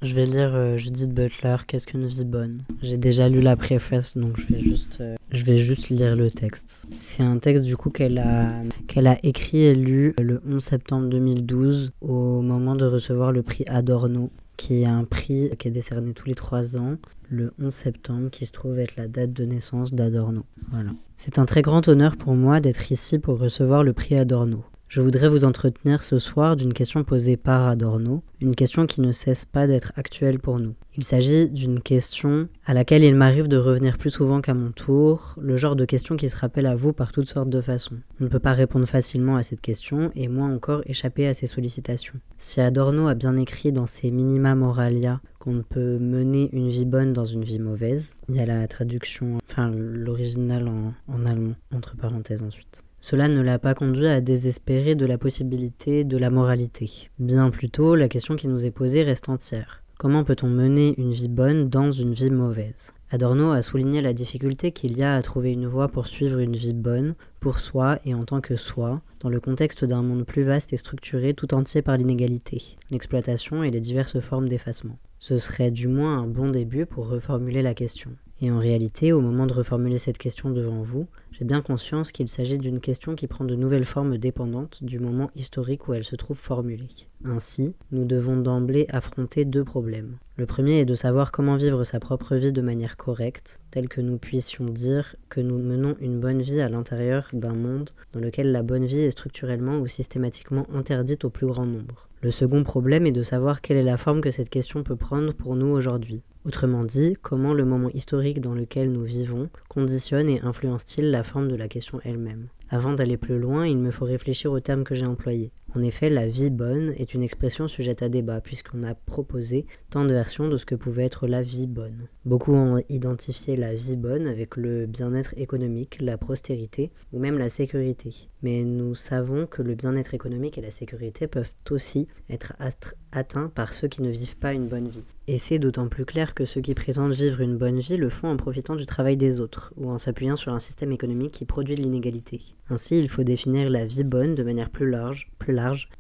Je vais lire Judith Butler, Qu'est-ce qu'une vie bonne? J'ai déjà lu la préface, donc je vais juste lire le texte. C'est un texte du coup qu'elle a écrit et lu le 11 septembre 2012 au moment de recevoir le prix Adorno, qui est un prix qui est décerné tous les 3 ans, le 11 septembre, qui se trouve être la date de naissance d'Adorno. Voilà. C'est un très grand honneur pour moi d'être ici pour recevoir le prix Adorno. Je voudrais vous entretenir ce soir d'une question posée par Adorno, une question qui ne cesse pas d'être actuelle pour nous. Il s'agit d'une question à laquelle il m'arrive de revenir plus souvent qu'à mon tour, le genre de question qui se rappelle à vous par toutes sortes de façons. On ne peut pas répondre facilement à cette question, et moins encore échapper à ses sollicitations. Si Adorno a bien écrit dans ses Minima Moralia qu'on ne peut mener une vie bonne dans une vie mauvaise, il y a la traduction, l'original en allemand, entre parenthèses ensuite. Cela ne l'a pas conduit à désespérer de la possibilité de la moralité. Bien plutôt, la question qui nous est posée reste entière. Comment peut-on mener une vie bonne dans une vie mauvaise? Adorno a souligné la difficulté qu'il y a à trouver une voie pour suivre une vie bonne, pour soi et en tant que soi, dans le contexte d'un monde plus vaste et structuré tout entier par l'inégalité, l'exploitation et les diverses formes d'effacement. Ce serait du moins un bon début pour reformuler la question. Et en réalité, au moment de reformuler cette question devant vous, j'ai bien conscience qu'il s'agit d'une question qui prend de nouvelles formes dépendantes du moment historique où elle se trouve formulée. Ainsi, nous devons d'emblée affronter 2 problèmes. Le premier est de savoir comment vivre sa propre vie de manière correcte, telle que nous puissions dire que nous menons une bonne vie à l'intérieur d'un monde dans lequel la bonne vie est structurellement ou systématiquement interdite au plus grand nombre. Le second problème est de savoir quelle est la forme que cette question peut prendre pour nous aujourd'hui. Autrement dit, comment le moment historique dans lequel nous vivons conditionne et influence-t-il la forme de la question elle-même. Avant d'aller plus loin, il me faut réfléchir au terme que j'ai employé. En effet, la vie bonne est une expression sujette à débat, puisqu'on a proposé tant de versions de ce que pouvait être la vie bonne. Beaucoup ont identifié la vie bonne avec le bien-être économique, la prospérité ou même la sécurité. Mais nous savons que le bien-être économique et la sécurité peuvent aussi être atteints par ceux qui ne vivent pas une bonne vie. Et c'est d'autant plus clair que ceux qui prétendent vivre une bonne vie le font en profitant du travail des autres, ou en s'appuyant sur un système économique qui produit de l'inégalité. Ainsi, il faut définir la vie bonne de manière plus large,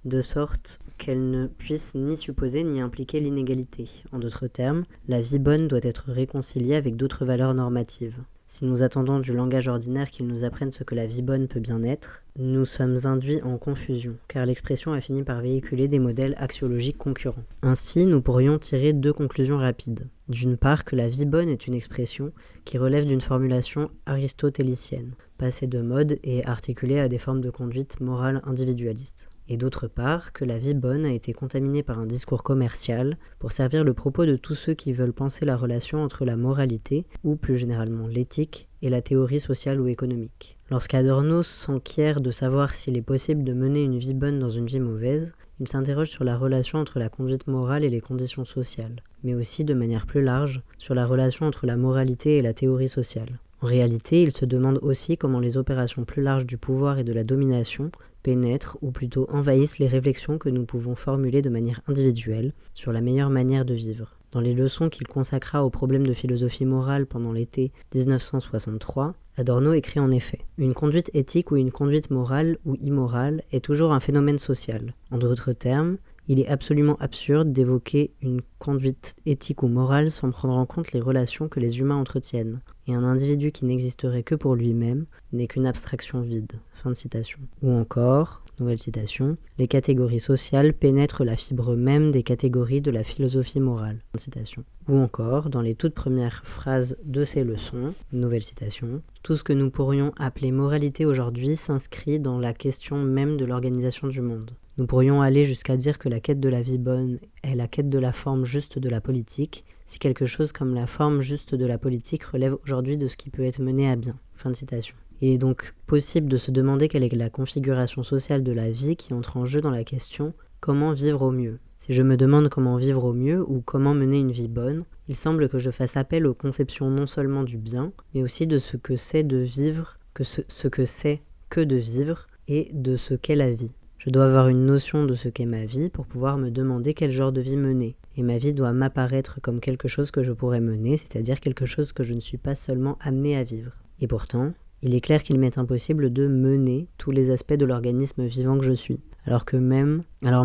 de sorte qu'elle ne puisse ni supposer ni impliquer l'inégalité. En d'autres termes, la vie bonne doit être réconciliée avec d'autres valeurs normatives. Si nous attendons du langage ordinaire qu'il nous apprenne ce que la vie bonne peut bien être, nous sommes induits en confusion, car l'expression a fini par véhiculer des modèles axiologiques concurrents. Ainsi, nous pourrions tirer 2 conclusions rapides. D'une part, que la vie bonne est une expression qui relève d'une formulation aristotélicienne, passée de mode et articulée à des formes de conduite morale individualiste. Et d'autre part, que la vie bonne a été contaminée par un discours commercial pour servir le propos de tous ceux qui veulent penser la relation entre la moralité, ou plus généralement l'éthique, et la théorie sociale ou économique. Lorsqu'Adorno s'enquiert de savoir s'il est possible de mener une vie bonne dans une vie mauvaise, il s'interroge sur la relation entre la conduite morale et les conditions sociales, mais aussi de manière plus large sur la relation entre la moralité et la théorie sociale. En réalité, il se demande aussi comment les opérations plus larges du pouvoir et de la domination pénètrent ou plutôt envahissent les réflexions que nous pouvons formuler de manière individuelle sur la meilleure manière de vivre. Dans les leçons qu'il consacra aux problèmes de philosophie morale pendant l'été 1963, Adorno écrit en effet « Une conduite éthique ou une conduite morale ou immorale est toujours un phénomène social. En d'autres termes, il est absolument absurde d'évoquer une conduite éthique ou morale sans prendre en compte les relations que les humains entretiennent. Et un individu qui n'existerait que pour lui-même n'est qu'une abstraction vide. » Fin de citation. Ou encore, nouvelle citation, « Les catégories sociales pénètrent la fibre même des catégories de la philosophie morale. » Fin de citation. Ou encore, dans les toutes premières phrases de ces leçons, nouvelle citation, « Tout ce que nous pourrions appeler moralité aujourd'hui s'inscrit dans la question même de l'organisation du monde. Nous pourrions aller jusqu'à dire que la quête de la vie bonne est la quête de la forme juste de la politique, si quelque chose comme la forme juste de la politique relève aujourd'hui de ce qui peut être mené à bien. » Fin de citation. Il est donc possible de se demander quelle est la configuration sociale de la vie qui entre en jeu dans la question « Comment vivre au mieux ?» Si je me demande comment vivre au mieux ou comment mener une vie bonne, il semble que je fasse appel aux conceptions non seulement du bien, mais aussi de ce que c'est de vivre, ce que c'est que de vivre et de ce qu'est la vie. Je dois avoir une notion de ce qu'est ma vie pour pouvoir me demander quel genre de vie mener. Et ma vie doit m'apparaître comme quelque chose que je pourrais mener, c'est-à-dire quelque chose que je ne suis pas seulement amené à vivre. Et pourtant, il est clair qu'il m'est impossible de mener tous les aspects de l'organisme vivant que je suis. alors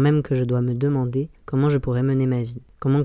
même que je dois me demander comment je pourrais mener ma vie. Comment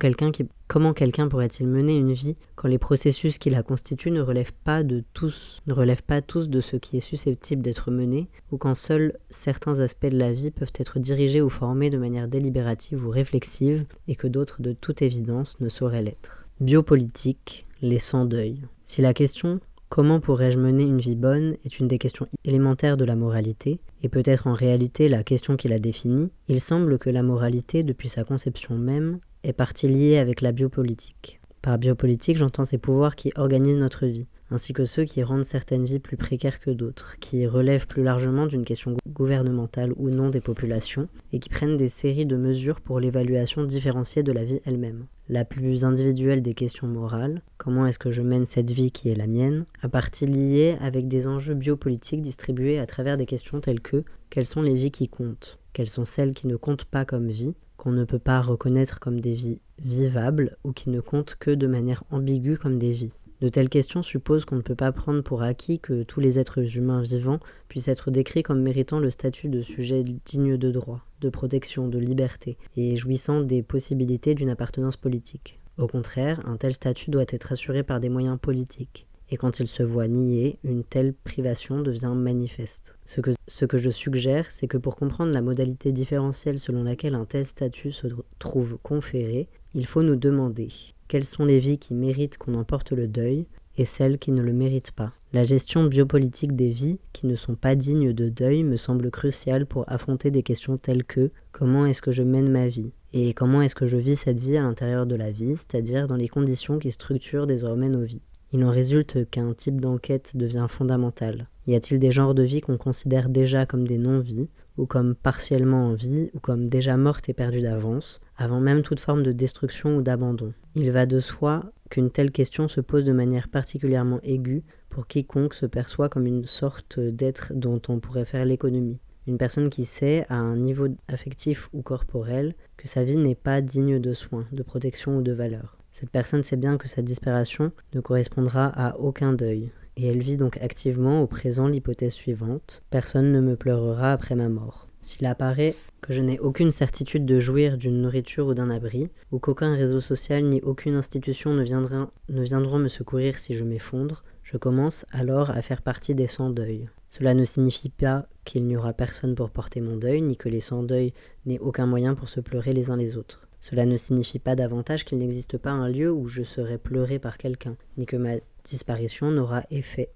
quelqu'un pourrait-il mener une vie quand les processus qui la constituent ne relèvent pas tous de ce qui est susceptible d'être mené, ou quand seuls certains aspects de la vie peuvent être dirigés ou formés de manière délibérative ou réflexive, et que d'autres de toute évidence ne sauraient l'être. Biopolitique, les sans-deuil. Si la question « Comment pourrais-je mener une vie bonne ?» est une des questions élémentaires de la moralité, et peut-être en réalité la question qui la définit, il semble que la moralité, depuis sa conception même, est partie liée avec la biopolitique. Par biopolitique, j'entends ces pouvoirs qui organisent notre vie, ainsi que ceux qui rendent certaines vies plus précaires que d'autres, qui relèvent plus largement d'une question gouvernementale ou non des populations, et qui prennent des séries de mesures pour l'évaluation différenciée de la vie elle-même. La plus individuelle des questions morales, comment est-ce que je mène cette vie qui est la mienne, a partie liée avec des enjeux biopolitiques distribués à travers des questions telles que quelles sont les vies qui comptent, quelles sont celles qui ne comptent pas comme vie, qu'on ne peut pas reconnaître comme des vies vivables ou qui ne comptent que de manière ambiguë comme des vies. De telles questions supposent qu'on ne peut pas prendre pour acquis que tous les êtres humains vivants puissent être décrits comme méritant le statut de sujet digne de droit, de protection, de liberté, et jouissant des possibilités d'une appartenance politique. Au contraire, un tel statut doit être assuré par des moyens politiques. Et quand il se voit nié, une telle privation devient manifeste. Ce que je suggère, c'est que pour comprendre la modalité différentielle selon laquelle un tel statut se trouve conféré, il faut nous demander quelles sont les vies qui méritent qu'on en porte le deuil et celles qui ne le méritent pas. La gestion biopolitique des vies qui ne sont pas dignes de deuil me semble cruciale pour affronter des questions telles que comment est-ce que je mène ma vie et comment est-ce que je vis cette vie à l'intérieur de la vie, c'est-à-dire dans les conditions qui structurent désormais nos vies. Il en résulte qu'un type d'enquête devient fondamental. Y a-t-il des genres de vie qu'on considère déjà comme des non-vies, ou comme partiellement en vie, ou comme déjà mortes et perdues d'avance, avant même toute forme de destruction ou d'abandon? Il va de soi qu'une telle question se pose de manière particulièrement aiguë pour quiconque se perçoit comme une sorte d'être dont on pourrait faire l'économie. Une personne qui sait, à un niveau affectif ou corporel, que sa vie n'est pas digne de soins, de protection ou de valeur. Cette personne sait bien que sa disparition ne correspondra à aucun deuil, et elle vit donc activement au présent l'hypothèse suivante: personne ne me pleurera après ma mort. S'il apparaît que je n'ai aucune certitude de jouir d'une nourriture ou d'un abri, ou qu'aucun réseau social ni aucune institution ne viendront me secourir si je m'effondre, je commence alors à faire partie des sans-deuil. Cela ne signifie pas qu'il n'y aura personne pour porter mon deuil, ni que les sans-deuil n'aient aucun moyen pour se pleurer les uns les autres. Cela ne signifie pas davantage qu'il n'existe pas un lieu où je serai pleuré par quelqu'un, ni que ma disparition n'aura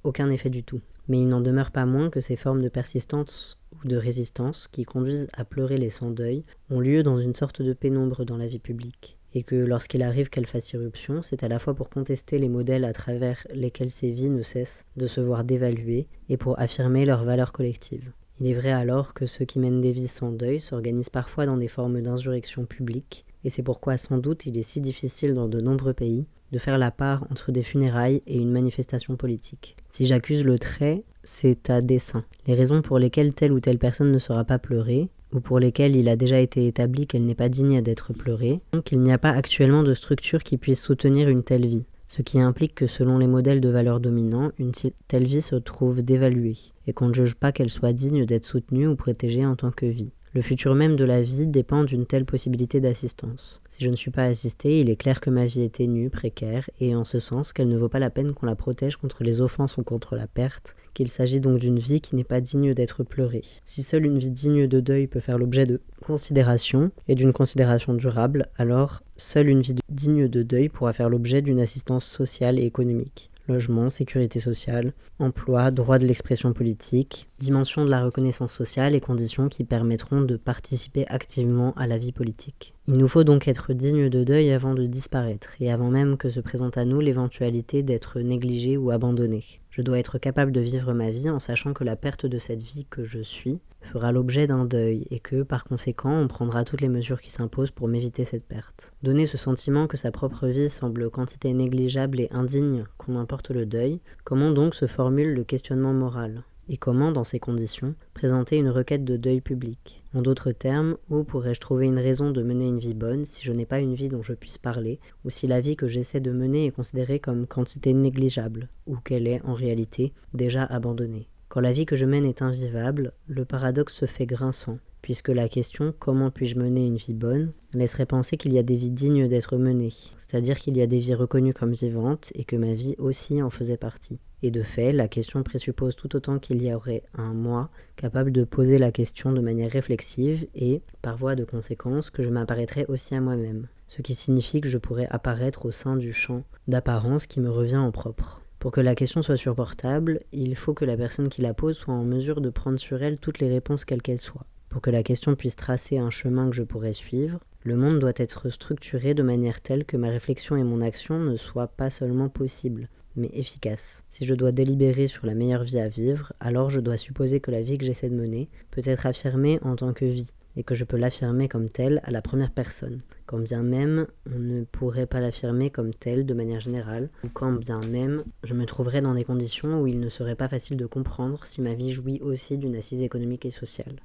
aucun effet du tout. Mais il n'en demeure pas moins que ces formes de persistance ou de résistance qui conduisent à pleurer les sans-deuil ont lieu dans une sorte de pénombre dans la vie publique, et que lorsqu'il arrive qu'elles fassent irruption, c'est à la fois pour contester les modèles à travers lesquels ces vies ne cessent de se voir dévaluées, et pour affirmer leur valeur collective. Il est vrai alors que ceux qui mènent des vies sans deuil s'organisent parfois dans des formes d'insurrection publique, et c'est pourquoi sans doute il est si difficile dans de nombreux pays de faire la part entre des funérailles et une manifestation politique. Si j'accuse le trait, c'est à dessein. Les raisons pour lesquelles telle ou telle personne ne sera pas pleurée, ou pour lesquelles il a déjà été établi qu'elle n'est pas digne d'être pleurée, donc il n'y a pas actuellement de structure qui puisse soutenir une telle vie, ce qui implique que selon les modèles de valeurs dominants, une telle vie se trouve dévaluée, et qu'on ne juge pas qu'elle soit digne d'être soutenue ou protégée en tant que vie. Le futur même de la vie dépend d'une telle possibilité d'assistance. Si je ne suis pas assistée, il est clair que ma vie est ténue, précaire, et en ce sens qu'elle ne vaut pas la peine qu'on la protège contre les offenses ou contre la perte, qu'il s'agit donc d'une vie qui n'est pas digne d'être pleurée. Si seule une vie digne de deuil peut faire l'objet de considération, et d'une considération durable, alors seule une vie digne de deuil pourra faire l'objet d'une assistance sociale et économique. Logement, sécurité sociale, emploi, droit de l'expression politique, dimension de la reconnaissance sociale et conditions qui permettront de participer activement à la vie politique. Il nous faut donc être dignes de deuil avant de disparaître, et avant même que se présente à nous l'éventualité d'être négligé ou abandonné. Je dois être capable de vivre ma vie en sachant que la perte de cette vie que je suis fera l'objet d'un deuil et que, par conséquent, on prendra toutes les mesures qui s'imposent pour m'éviter cette perte. Donner ce sentiment que sa propre vie semble quantité négligeable et indigne qu'on en porte le deuil, comment donc se formule le questionnement moral ? Et comment, dans ces conditions, présenter une requête de deuil public? En d'autres termes, où pourrais-je trouver une raison de mener une vie bonne si je n'ai pas une vie dont je puisse parler, ou si la vie que j'essaie de mener est considérée comme quantité négligeable, ou qu'elle est, en réalité, déjà abandonnée? Quand la vie que je mène est invivable, le paradoxe se fait grinçant, puisque la question « Comment puis-je mener une vie bonne ?» laisserait penser qu'il y a des vies dignes d'être menées, c'est-à-dire qu'il y a des vies reconnues comme vivantes et que ma vie aussi en faisait partie. Et de fait, la question présuppose tout autant qu'il y aurait un moi capable de poser la question de manière réflexive et, par voie de conséquence, que je m'apparaîtrais aussi à moi-même, ce qui signifie que je pourrais apparaître au sein du champ d'apparence qui me revient en propre. Pour que la question soit supportable, il faut que la personne qui la pose soit en mesure de prendre sur elle toutes les réponses quelles qu'elles soient. Pour que la question puisse tracer un chemin que je pourrais suivre, le monde doit être structuré de manière telle que ma réflexion et mon action ne soient pas seulement possibles, mais efficaces. Si je dois délibérer sur la meilleure vie à vivre, alors je dois supposer que la vie que j'essaie de mener peut être affirmée en tant que vie, et que je peux l'affirmer comme telle à la première personne, quand bien même on ne pourrait pas l'affirmer comme telle de manière générale, ou quand bien même je me trouverais dans des conditions où il ne serait pas facile de comprendre si ma vie jouit aussi d'une assise économique et sociale.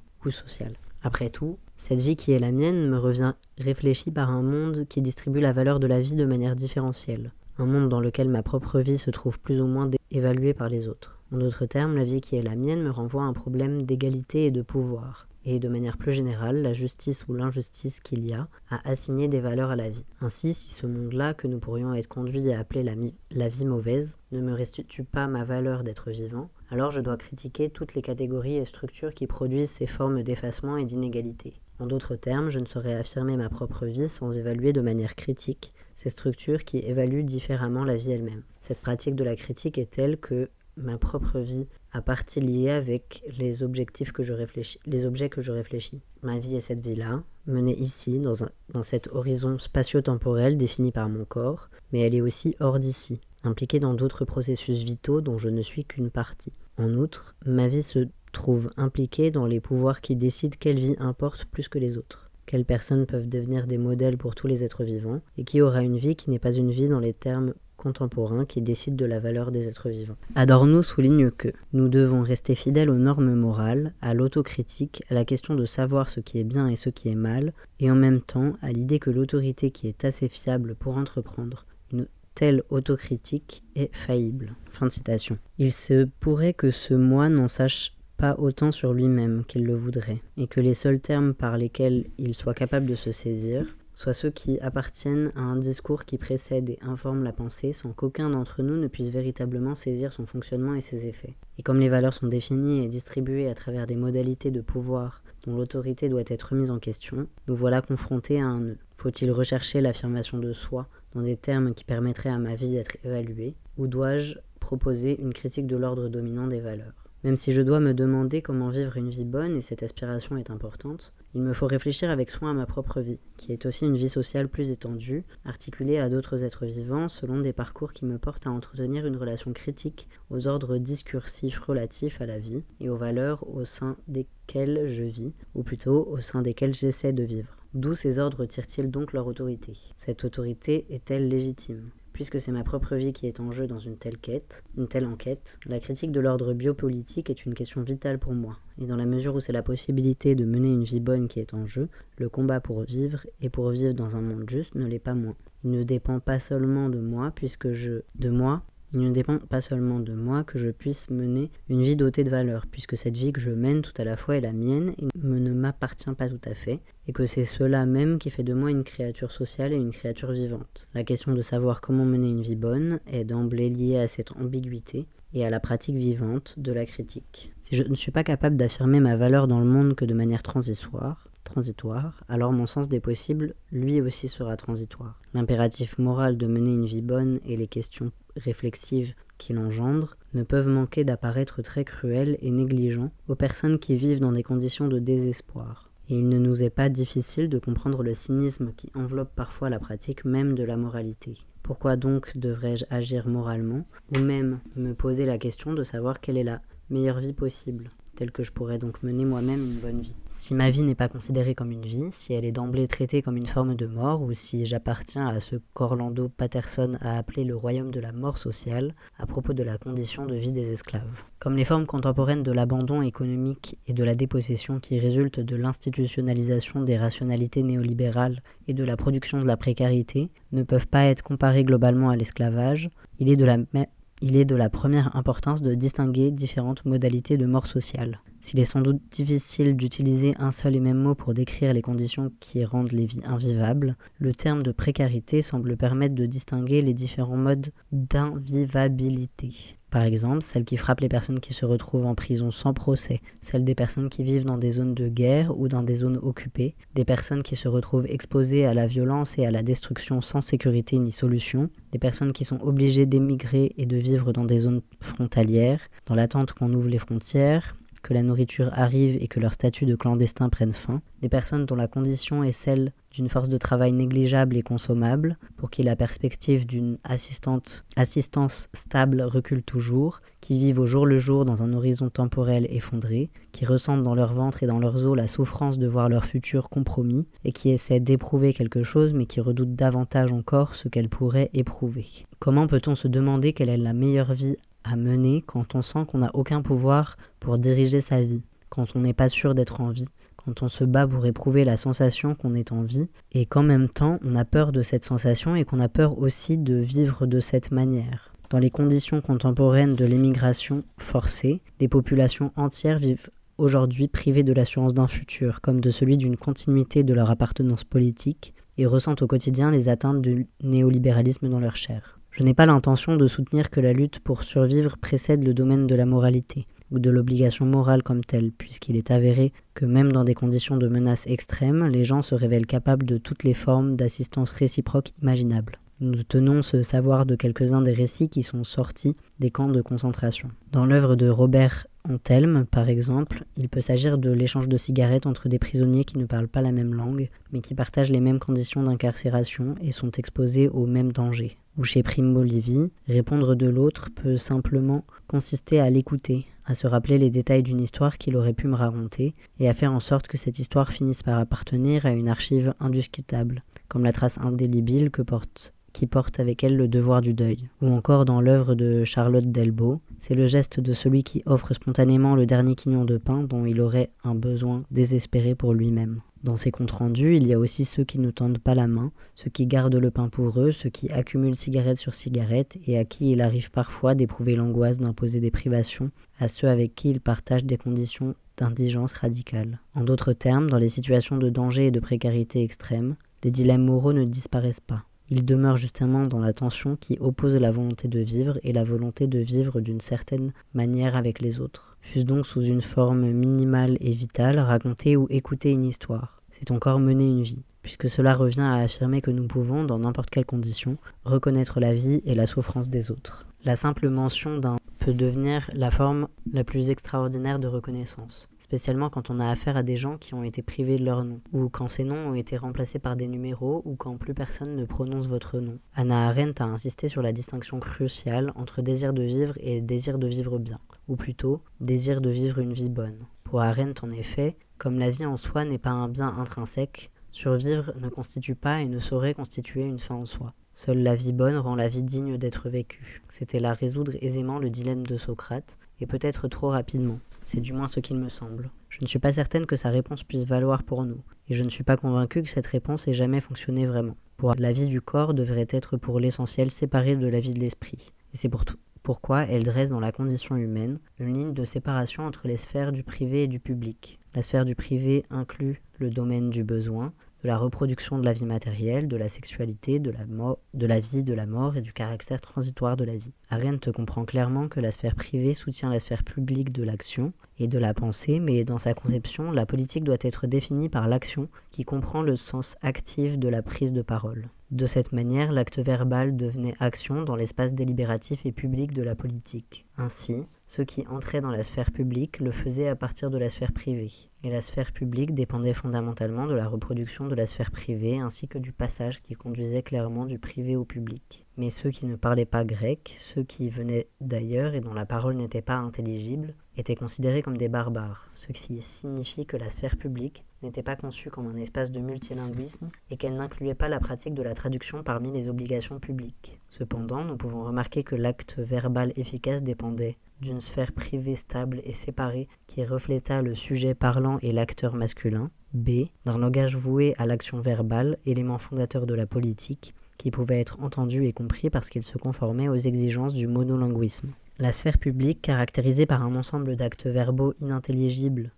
Après tout, cette vie qui est la mienne me revient réfléchie par un monde qui distribue la valeur de la vie de manière différentielle. Un monde dans lequel ma propre vie se trouve plus ou moins évaluée par les autres. En d'autres termes, la vie qui est la mienne me renvoie à un problème d'égalité et de pouvoir. Et de manière plus générale, la justice ou l'injustice qu'il y a à assigner des valeurs à la vie. Ainsi, si ce monde-là, que nous pourrions être conduits à appeler la vie mauvaise, ne me restitue pas ma valeur d'être vivant, alors je dois critiquer toutes les catégories et structures qui produisent ces formes d'effacement et d'inégalité. En d'autres termes, je ne saurais affirmer ma propre vie sans évaluer de manière critique ces structures qui évaluent différemment la vie elle-même. Cette pratique de la critique est telle que ma propre vie a partie liée avec les objets que je réfléchis. Ma vie est cette vie-là, menée ici, dans cet horizon spatio-temporel défini par mon corps, mais elle est aussi hors d'ici, impliquée dans d'autres processus vitaux dont je ne suis qu'une partie. En outre, ma vie se trouve impliquée dans les pouvoirs qui décident quelle vie importe plus que les autres. Quelles personnes peuvent devenir des modèles pour tous les êtres vivants, et qui aura une vie qui n'est pas une vie dans les termes contemporains qui décident de la valeur des êtres vivants. Adorno souligne que nous devons rester fidèles aux normes morales, à l'autocritique, à la question de savoir ce qui est bien et ce qui est mal, et en même temps à l'idée que l'autorité qui est assez fiable pour entreprendre une telle autocritique est faillible. Fin de citation. Il se pourrait que ce moi n'en sache pas autant sur lui-même qu'il le voudrait, et que les seuls termes par lesquels il soit capable de se saisir soient ceux qui appartiennent à un discours qui précède et informe la pensée sans qu'aucun d'entre nous ne puisse véritablement saisir son fonctionnement et ses effets. Et comme les valeurs sont définies et distribuées à travers des modalités de pouvoir dont l'autorité doit être mise en question, nous voilà confrontés à un nœud. Faut-il rechercher l'affirmation de soi dans des termes qui permettraient à ma vie d'être évaluée, ou dois-je proposer une critique de l'ordre dominant des valeurs ? Même si je dois me demander comment vivre une vie bonne, et cette aspiration est importante, il me faut réfléchir avec soin à ma propre vie, qui est aussi une vie sociale plus étendue, articulée à d'autres êtres vivants selon des parcours qui me portent à entretenir une relation critique aux ordres discursifs relatifs à la vie et aux valeurs au sein desquelles je vis, ou plutôt au sein desquelles j'essaie de vivre. D'où ces ordres tirent-ils donc leur autorité ? Cette autorité est-elle légitime ? Puisque c'est ma propre vie qui est en jeu dans une telle enquête, la critique de l'ordre biopolitique est une question vitale pour moi. Et dans la mesure où c'est la possibilité de mener une vie bonne qui est en jeu, le combat pour vivre et pour vivre dans un monde juste ne l'est pas moins. Il ne dépend pas seulement de moi, il ne dépend pas seulement de moi que je puisse mener une vie dotée de valeurs, puisque cette vie que je mène tout à la fois est la mienne et ne m'appartient pas tout à fait, et que c'est cela même qui fait de moi une créature sociale et une créature vivante. La question de savoir comment mener une vie bonne est d'emblée liée à cette ambiguïté et à la pratique vivante de la critique. Si je ne suis pas capable d'affirmer ma valeur dans le monde que de manière transitoire, alors mon sens des possibles, lui aussi, sera transitoire. L'impératif moral de mener une vie bonne et les questions réflexives qu'il engendre ne peuvent manquer d'apparaître très cruels et négligents aux personnes qui vivent dans des conditions de désespoir. Et il ne nous est pas difficile de comprendre le cynisme qui enveloppe parfois la pratique même de la moralité. Pourquoi donc devrais-je agir moralement, ou même me poser la question de savoir quelle est la meilleure vie possible, telle que je pourrais donc mener moi-même une bonne vie. Si ma vie n'est pas considérée comme une vie, si elle est d'emblée traitée comme une forme de mort, ou si j'appartiens à ce qu'Orlando Patterson a appelé le royaume de la mort sociale, à propos de la condition de vie des esclaves. Comme les formes contemporaines de l'abandon économique et de la dépossession qui résultent de l'institutionnalisation des rationalités néolibérales et de la production de la précarité ne peuvent pas être comparées globalement à l'esclavage, il est de la première importance de distinguer différentes modalités de mort sociale. S'il est sans doute difficile d'utiliser un seul et même mot pour décrire les conditions qui rendent les vies invivables, le terme de précarité semble permettre de distinguer les différents modes d'invivabilité. Par exemple, celle qui frappe les personnes qui se retrouvent en prison sans procès, celle des personnes qui vivent dans des zones de guerre ou dans des zones occupées, des personnes qui se retrouvent exposées à la violence et à la destruction sans sécurité ni solution, des personnes qui sont obligées d'émigrer et de vivre dans des zones frontalières, dans l'attente qu'on ouvre les frontières, que la nourriture arrive et que leur statut de clandestin prenne fin, des personnes dont la condition est celle d'une force de travail négligeable et consommable, pour qui la perspective d'une assistance stable recule toujours, qui vivent au jour le jour dans un horizon temporel effondré, qui ressentent dans leur ventre et dans leurs os la souffrance de voir leur futur compromis, et qui essaient d'éprouver quelque chose mais qui redoutent davantage encore ce qu'elles pourraient éprouver. Comment peut-on se demander quelle est la meilleure vie à mener quand on sent qu'on n'a aucun pouvoir pour diriger sa vie, quand on n'est pas sûr d'être en vie, quand on se bat pour éprouver la sensation qu'on est en vie, et qu'en même temps on a peur de cette sensation et qu'on a peur aussi de vivre de cette manière. Dans les conditions contemporaines de l'émigration forcée, des populations entières vivent aujourd'hui privées de l'assurance d'un futur, comme de celui d'une continuité de leur appartenance politique, et ressentent au quotidien les atteintes du néolibéralisme dans leur chair. Je n'ai pas l'intention de soutenir que la lutte pour survivre précède le domaine de la moralité, ou de l'obligation morale comme telle, puisqu'il est avéré que même dans des conditions de menace extrême, les gens se révèlent capables de toutes les formes d'assistance réciproque imaginables. Nous tenons ce savoir de quelques-uns des récits qui sont sortis des camps de concentration. Dans l'œuvre de Robert Antelme, par exemple, il peut s'agir de l'échange de cigarettes entre des prisonniers qui ne parlent pas la même langue, mais qui partagent les mêmes conditions d'incarcération et sont exposés aux mêmes dangers. Ou chez Primo Levi, répondre de l'autre peut simplement consister à l'écouter, à se rappeler les détails d'une histoire qu'il aurait pu me raconter, et à faire en sorte que cette histoire finisse par appartenir à une archive indiscutable, comme la trace indélébile qui porte avec elle le devoir du deuil. Ou encore dans l'œuvre de Charlotte Delbo, c'est le geste de celui qui offre spontanément le dernier quignon de pain dont il aurait un besoin désespéré pour lui-même. Dans ces comptes rendus, il y a aussi ceux qui ne tendent pas la main, ceux qui gardent le pain pour eux, ceux qui accumulent cigarette sur cigarette et à qui il arrive parfois d'éprouver l'angoisse d'imposer des privations à ceux avec qui ils partagent des conditions d'indigence radicale. En d'autres termes, dans les situations de danger et de précarité extrême, les dilemmes moraux ne disparaissent pas. Ils demeurent justement dans la tension qui oppose la volonté de vivre et la volonté de vivre d'une certaine manière avec les autres. Fût-ce donc sous une forme minimale et vitale, raconter ou écouter une histoire. C'est encore mener une vie, puisque cela revient à affirmer que nous pouvons, dans n'importe quelle condition, reconnaître la vie et la souffrance des autres. La simple mention d'un peut devenir la forme la plus extraordinaire de reconnaissance, spécialement quand on a affaire à des gens qui ont été privés de leur nom, ou quand ces noms ont été remplacés par des numéros, ou quand plus personne ne prononce votre nom. Hannah Arendt a insisté sur la distinction cruciale entre désir de vivre et désir de vivre bien, ou plutôt désir de vivre une vie bonne. Pour Arendt, en effet, comme la vie en soi n'est pas un bien intrinsèque, survivre ne constitue pas et ne saurait constituer une fin en soi. Seule la vie bonne rend la vie digne d'être vécue. C'était là résoudre aisément le dilemme de Socrate, et peut-être trop rapidement. C'est du moins ce qu'il me semble. Je ne suis pas certaine que sa réponse puisse valoir pour nous, et je ne suis pas convaincue que cette réponse ait jamais fonctionné vraiment. Pour la vie du corps devrait être pour l'essentiel séparée de la vie de l'esprit, et c'est pourquoi elle dresse dans la condition humaine une ligne de séparation entre les sphères du privé et du public. La sphère du privé inclut le domaine du besoin, de la reproduction de la vie matérielle, de la sexualité, de la vie, de la mort et du caractère transitoire de la vie. Arendt comprend clairement que la sphère privée soutient la sphère publique de l'action et de la pensée, mais dans sa conception, la politique doit être définie par l'action qui comprend le sens actif de la prise de parole. De cette manière, l'acte verbal devenait action dans l'espace délibératif et public de la politique. Ainsi, ceux qui entraient dans la sphère publique le faisaient à partir de la sphère privée. Et la sphère publique dépendait fondamentalement de la reproduction de la sphère privée ainsi que du passage qui conduisait clairement du privé au public. Mais ceux qui ne parlaient pas grec, ceux qui venaient d'ailleurs et dont la parole n'était pas intelligible, étaient considérés comme des barbares, ce qui signifie que la sphère publique n'était pas conçue comme un espace de multilinguisme et qu'elle n'incluait pas la pratique de la traduction parmi les obligations publiques. Cependant, nous pouvons remarquer que l'acte verbal efficace dépendait d'une sphère privée stable et séparée qui refléta le sujet parlant et l'acteur masculin, b. d'un langage voué à l'action verbale, élément fondateur de la politique, qui pouvait être entendu et compris parce qu'il se conformait aux exigences du monolinguisme. La sphère publique, caractérisée par un ensemble d'actes verbaux intelligibles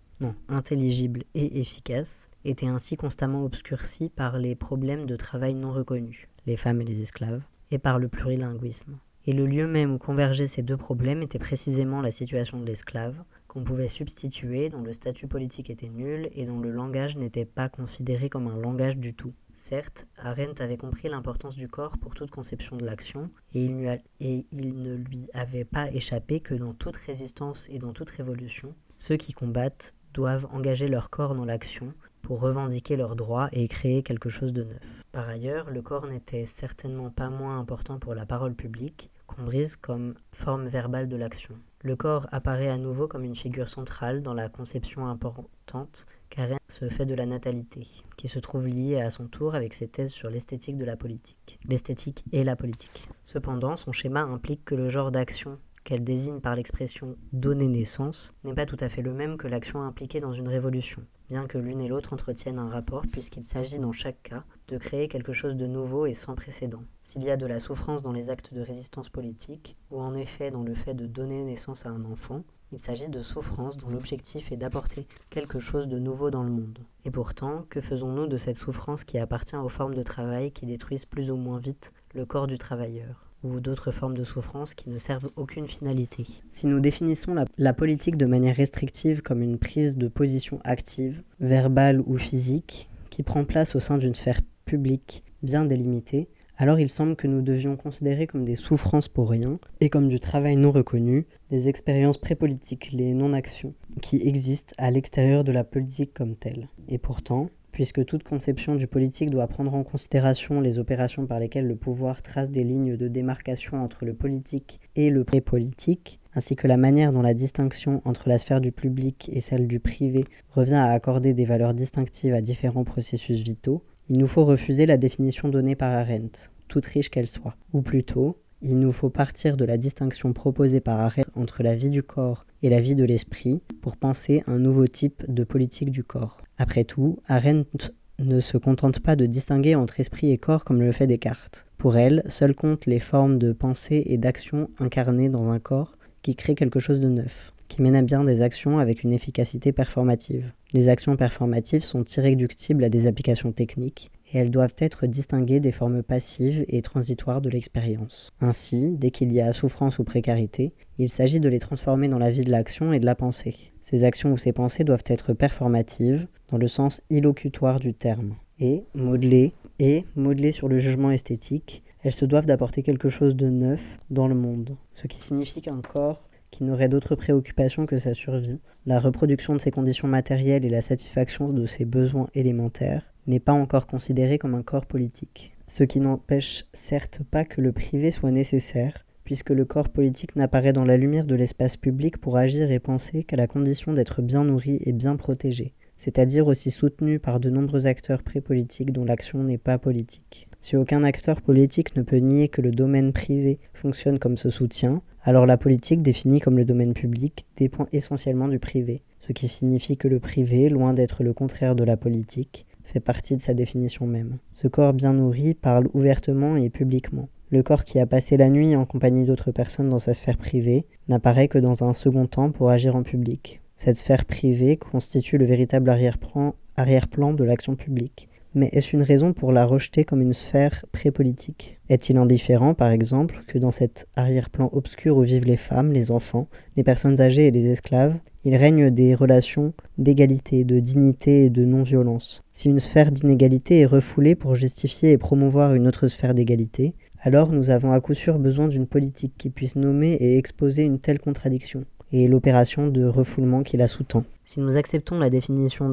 et efficaces, était ainsi constamment obscurcie par les problèmes de travail non reconnus, les femmes et les esclaves, et par le plurilinguisme. Et le lieu même où convergeaient ces deux problèmes était précisément la situation de l'esclave, qu'on pouvait substituer, dont le statut politique était nul et dont le langage n'était pas considéré comme un langage du tout. Certes, Arendt avait compris l'importance du corps pour toute conception de l'action, et il ne lui avait pas échappé que dans toute résistance et dans toute révolution, ceux qui combattent doivent engager leur corps dans l'action pour revendiquer leurs droits et créer quelque chose de neuf. Par ailleurs, le corps n'était certainement pas moins important pour la parole publique, comprise comme forme verbale de l'action. Le corps apparaît à nouveau comme une figure centrale dans la conception importante qu'Arendt se fait de la natalité, qui se trouve liée à son tour avec ses thèses sur l'esthétique de la politique. L'esthétique et la politique. Cependant, son schéma implique que le genre d'action qu'elle désigne par l'expression « donner naissance » n'est pas tout à fait le même que l'action impliquée dans une révolution, bien que l'une et l'autre entretiennent un rapport puisqu'il s'agit dans chaque cas de créer quelque chose de nouveau et sans précédent. S'il y a de la souffrance dans les actes de résistance politique, ou en effet dans le fait de donner naissance à un enfant, il s'agit de souffrance dont l'objectif est d'apporter quelque chose de nouveau dans le monde. Et pourtant, que faisons-nous de cette souffrance qui appartient aux formes de travail qui détruisent plus ou moins vite le corps du travailleur, ou d'autres formes de souffrance qui ne servent aucune finalité? Si nous définissons la politique de manière restrictive comme une prise de position active, verbale ou physique, qui prend place au sein d'une sphère publique bien délimitée, alors il semble que nous devions considérer comme des souffrances pour rien et comme du travail non reconnu, les expériences pré-politiques, les non-actions, qui existent à l'extérieur de la politique comme telle. Et pourtant, puisque toute conception du politique doit prendre en considération les opérations par lesquelles le pouvoir trace des lignes de démarcation entre le politique et le pré-politique, ainsi que la manière dont la distinction entre la sphère du public et celle du privé revient à accorder des valeurs distinctives à différents processus vitaux, il nous faut refuser la définition donnée par Arendt, toute riche qu'elle soit. Ou plutôt, il nous faut partir de la distinction proposée par Arendt entre la vie du corps et la vie de l'esprit pour penser un nouveau type de politique du corps. Après tout, Arendt ne se contente pas de distinguer entre esprit et corps comme le fait Descartes. Pour elle, seules comptent les formes de pensée et d'action incarnées dans un corps qui créent quelque chose de neuf, qui mène à bien des actions avec une efficacité performative. Les actions performatives sont irréductibles à des applications techniques et elles doivent être distinguées des formes passives et transitoires de l'expérience. Ainsi, dès qu'il y a souffrance ou précarité, il s'agit de les transformer dans la vie de l'action et de la pensée. Ces actions ou ces pensées doivent être performatives dans le sens illocutoire du terme et modelées sur le jugement esthétique, elles se doivent d'apporter quelque chose de neuf dans le monde, ce qui signifie qu'un corps qui n'aurait d'autre préoccupation que sa survie, la reproduction de ses conditions matérielles et la satisfaction de ses besoins élémentaires, n'est pas encore considéré comme un corps politique. Ce qui n'empêche certes pas que le privé soit nécessaire, puisque le corps politique n'apparaît dans la lumière de l'espace public pour agir et penser qu'à la condition d'être bien nourri et bien protégé, c'est-à-dire aussi soutenu par de nombreux acteurs pré-politiques dont l'action n'est pas politique. Si aucun acteur politique ne peut nier que le domaine privé fonctionne comme ce soutien, alors la politique, définie comme le domaine public, dépend essentiellement du privé, ce qui signifie que le privé, loin d'être le contraire de la politique, fait partie de sa définition même. Ce corps bien nourri parle ouvertement et publiquement. Le corps qui a passé la nuit en compagnie d'autres personnes dans sa sphère privée n'apparaît que dans un second temps pour agir en public. Cette sphère privée constitue le véritable arrière-plan de l'action publique. Mais est-ce une raison pour la rejeter comme une sphère pré-politique ? Est-il indifférent, par exemple, que dans cet arrière-plan obscur où vivent les femmes, les enfants, les personnes âgées et les esclaves, il règne des relations d'égalité, de dignité et de non-violence ? Si une sphère d'inégalité est refoulée pour justifier et promouvoir une autre sphère d'égalité, alors nous avons à coup sûr besoin d'une politique qui puisse nommer et exposer une telle contradiction, et l'opération de refoulement qui la sous-tend. Si nous acceptons la définition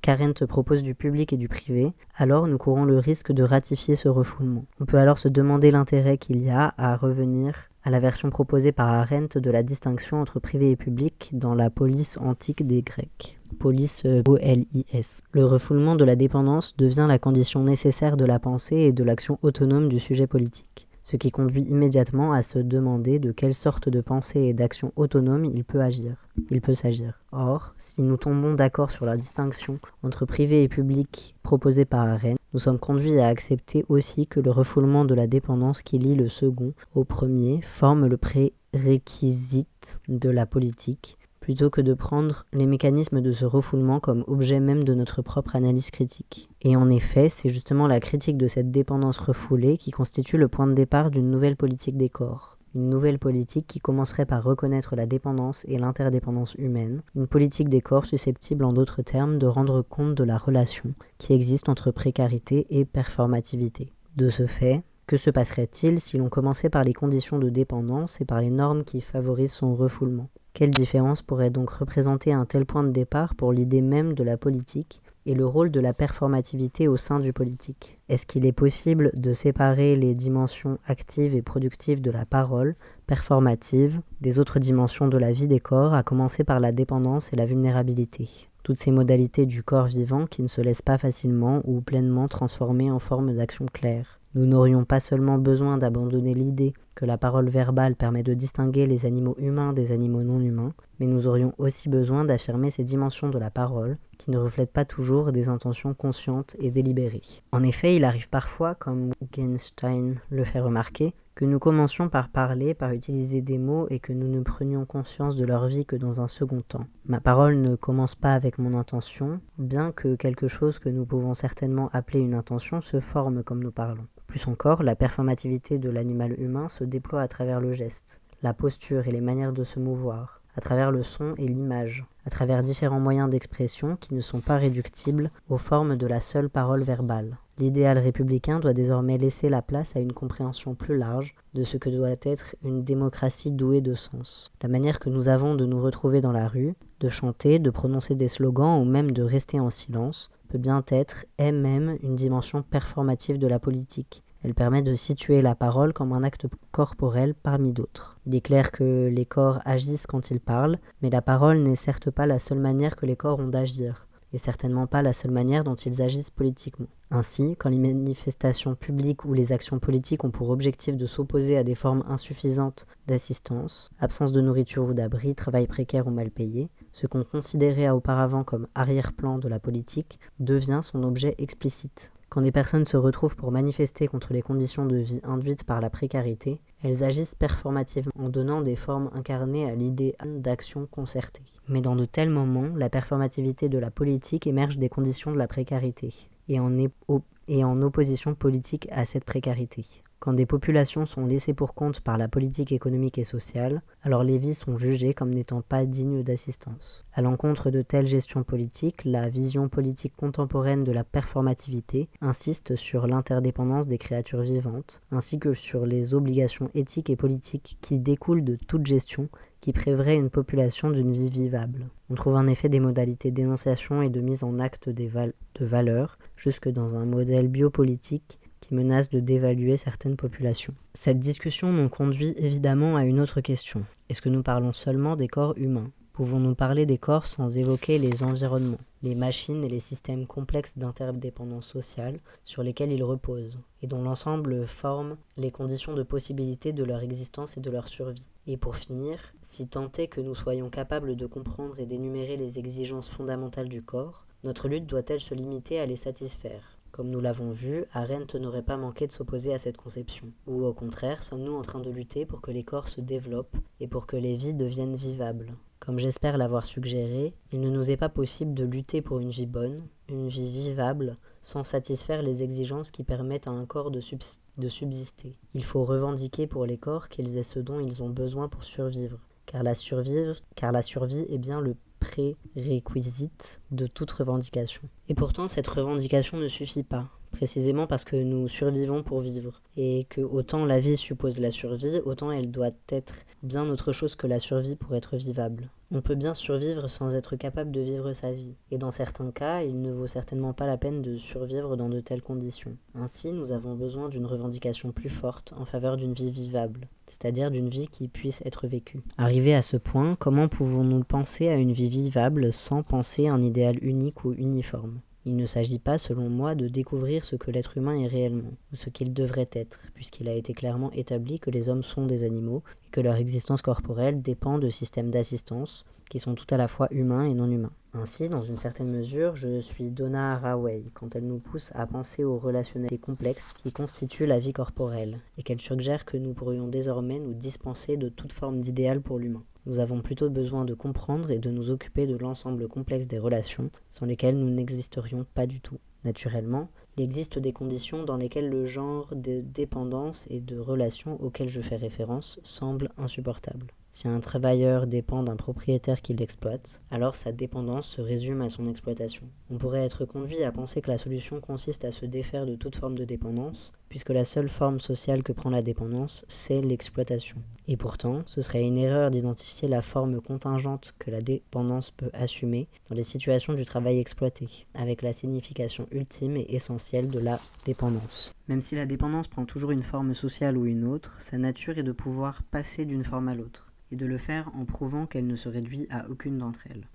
qu'Arendt propose du public et du privé, alors nous courons le risque de ratifier ce refoulement. On peut alors se demander l'intérêt qu'il y a à revenir à la version proposée par Arendt de la distinction entre privé et public dans la polis antique des Grecs. Polis, O-L-I-S. Le refoulement de la dépendance devient la condition nécessaire de la pensée et de l'action autonome du sujet politique. ce qui conduit immédiatement à se demander de quelle sorte de pensée et d'action autonome il peut s'agir. Or, si nous tombons d'accord sur la distinction entre privé et public proposée par Arendt, nous sommes conduits à accepter aussi que le refoulement de la dépendance qui lie le second au premier forme le prérequisite de la politique, plutôt que de prendre les mécanismes de ce refoulement comme objet même de notre propre analyse critique. Et en effet, c'est justement la critique de cette dépendance refoulée qui constitue le point de départ d'une nouvelle politique des corps. Une nouvelle politique qui commencerait par reconnaître la dépendance et l'interdépendance humaine, une politique des corps susceptible en d'autres termes de rendre compte de la relation qui existe entre précarité et performativité. De ce fait, que se passerait-il si l'on commençait par les conditions de dépendance et par les normes qui favorisent son refoulement ? Quelle différence pourrait donc représenter un tel point de départ pour l'idée même de la politique et le rôle de la performativité au sein du politique ? Est-ce qu'il est possible de séparer les dimensions actives et productives de la parole, performative, des autres dimensions de la vie des corps, à commencer par la dépendance et la vulnérabilité ? Toutes ces modalités du corps vivant qui ne se laissent pas facilement ou pleinement transformer en forme d'action claire. Nous n'aurions pas seulement besoin d'abandonner l'idée que la parole verbale permet de distinguer les animaux humains des animaux non humains, mais nous aurions aussi besoin d'affirmer ces dimensions de la parole qui ne reflètent pas toujours des intentions conscientes et délibérées. En effet, il arrive parfois, comme Wittgenstein le fait remarquer, que nous commencions par parler, par utiliser des mots et que nous ne prenions conscience de leur vie que dans un second temps. Ma parole ne commence pas avec mon intention, bien que quelque chose que nous pouvons certainement appeler une intention se forme comme nous parlons. Plus encore, la performativité de l'animal humain se déploie à travers le geste, la posture et les manières de se mouvoir, à travers le son et l'image, à travers différents moyens d'expression qui ne sont pas réductibles aux formes de la seule parole verbale. L'idéal républicain doit désormais laisser la place à une compréhension plus large de ce que doit être une démocratie douée de sens. La manière que nous avons de nous retrouver dans la rue, de chanter, de prononcer des slogans ou même de rester en silence, peut bien être, est même, une dimension performative de la politique. Elle permet de situer la parole comme un acte corporel parmi d'autres. Il est clair que les corps agissent quand ils parlent, mais la parole n'est certes pas la seule manière que les corps ont d'agir, et certainement pas la seule manière dont ils agissent politiquement. Ainsi, quand les manifestations publiques ou les actions politiques ont pour objectif de s'opposer à des formes insuffisantes d'assistance, absence de nourriture ou d'abri, travail précaire ou mal payé, ce qu'on considérait auparavant comme arrière-plan de la politique devient son objet explicite. Quand des personnes se retrouvent pour manifester contre les conditions de vie induites par la précarité, elles agissent performativement en donnant des formes incarnées à l'idée d'action concertée. Mais dans de tels moments, la performativité de la politique émerge des conditions de la précarité et en opposition politique à cette précarité. Quand des populations sont laissées pour compte par la politique économique et sociale, alors les vies sont jugées comme n'étant pas dignes d'assistance. À l'encontre de telles gestions politiques, la vision politique contemporaine de la performativité insiste sur l'interdépendance des créatures vivantes, ainsi que sur les obligations éthiques et politiques qui découlent de toute gestion qui priverait une population d'une vie vivable. On trouve en effet des modalités d'énonciation et de mise en acte de valeurs, jusque dans un modèle biopolitique qui menace de dévaluer certaines populations. Cette discussion nous conduit évidemment à une autre question. Est-ce que nous parlons seulement des corps humains ? Pouvons-nous parler des corps sans évoquer les environnements, les machines et les systèmes complexes d'interdépendance sociale sur lesquels ils reposent, et dont l'ensemble forme les conditions de possibilité de leur existence et de leur survie ? Et pour finir, si tant est que nous soyons capables de comprendre et d'énumérer les exigences fondamentales du corps, notre lutte doit-elle se limiter à les satisfaire ? Comme nous l'avons vu, Arendt n'aurait pas manqué de s'opposer à cette conception. Ou au contraire, sommes-nous en train de lutter pour que les corps se développent et pour que les vies deviennent vivables ? Comme j'espère l'avoir suggéré, il ne nous est pas possible de lutter pour une vie bonne, une vie vivable, sans satisfaire les exigences qui permettent à un corps de subsister. Il faut revendiquer pour les corps qu'ils aient ce dont ils ont besoin pour survivre, car la survie est bien le prérequisite de toute revendication. Et pourtant, cette revendication ne suffit pas, précisément parce que nous survivons pour vivre, et que autant la vie suppose la survie, autant elle doit être bien autre chose que la survie pour être vivable. On peut bien survivre sans être capable de vivre sa vie, et dans certains cas, il ne vaut certainement pas la peine de survivre dans de telles conditions. Ainsi, nous avons besoin d'une revendication plus forte en faveur d'une vie vivable, c'est-à-dire d'une vie qui puisse être vécue. Arrivé à ce point, comment pouvons-nous penser à une vie vivable sans penser à un idéal unique ou uniforme ? Il ne s'agit pas, selon moi, de découvrir ce que l'être humain est réellement, ou ce qu'il devrait être, puisqu'il a été clairement établi que les hommes sont des animaux et que leur existence corporelle dépend de systèmes d'assistance qui sont tout à la fois humains et non humains. Ainsi, dans une certaine mesure, je suis Donna Haraway quand elle nous pousse à penser aux relationnalités complexes qui constituent la vie corporelle, et qu'elle suggère que nous pourrions désormais nous dispenser de toute forme d'idéal pour l'humain. Nous avons plutôt besoin de comprendre et de nous occuper de l'ensemble complexe des relations, sans lesquelles nous n'existerions pas du tout. Naturellement, il existe des conditions dans lesquelles le genre de dépendance et de relation auquel je fais référence semble insupportable. Si un travailleur dépend d'un propriétaire qui l'exploite, alors sa dépendance se résume à son exploitation. On pourrait être conduit à penser que la solution consiste à se défaire de toute forme de dépendance, puisque la seule forme sociale que prend la dépendance, c'est l'exploitation. Et pourtant, ce serait une erreur d'identifier la forme contingente que la dépendance peut assumer dans les situations du travail exploité, avec la signification ultime et essentielle de la dépendance. Même si la dépendance prend toujours une forme sociale ou une autre, sa nature est de pouvoir passer d'une forme à l'autre, et de le faire en prouvant qu'elle ne se réduit à aucune d'entre elles.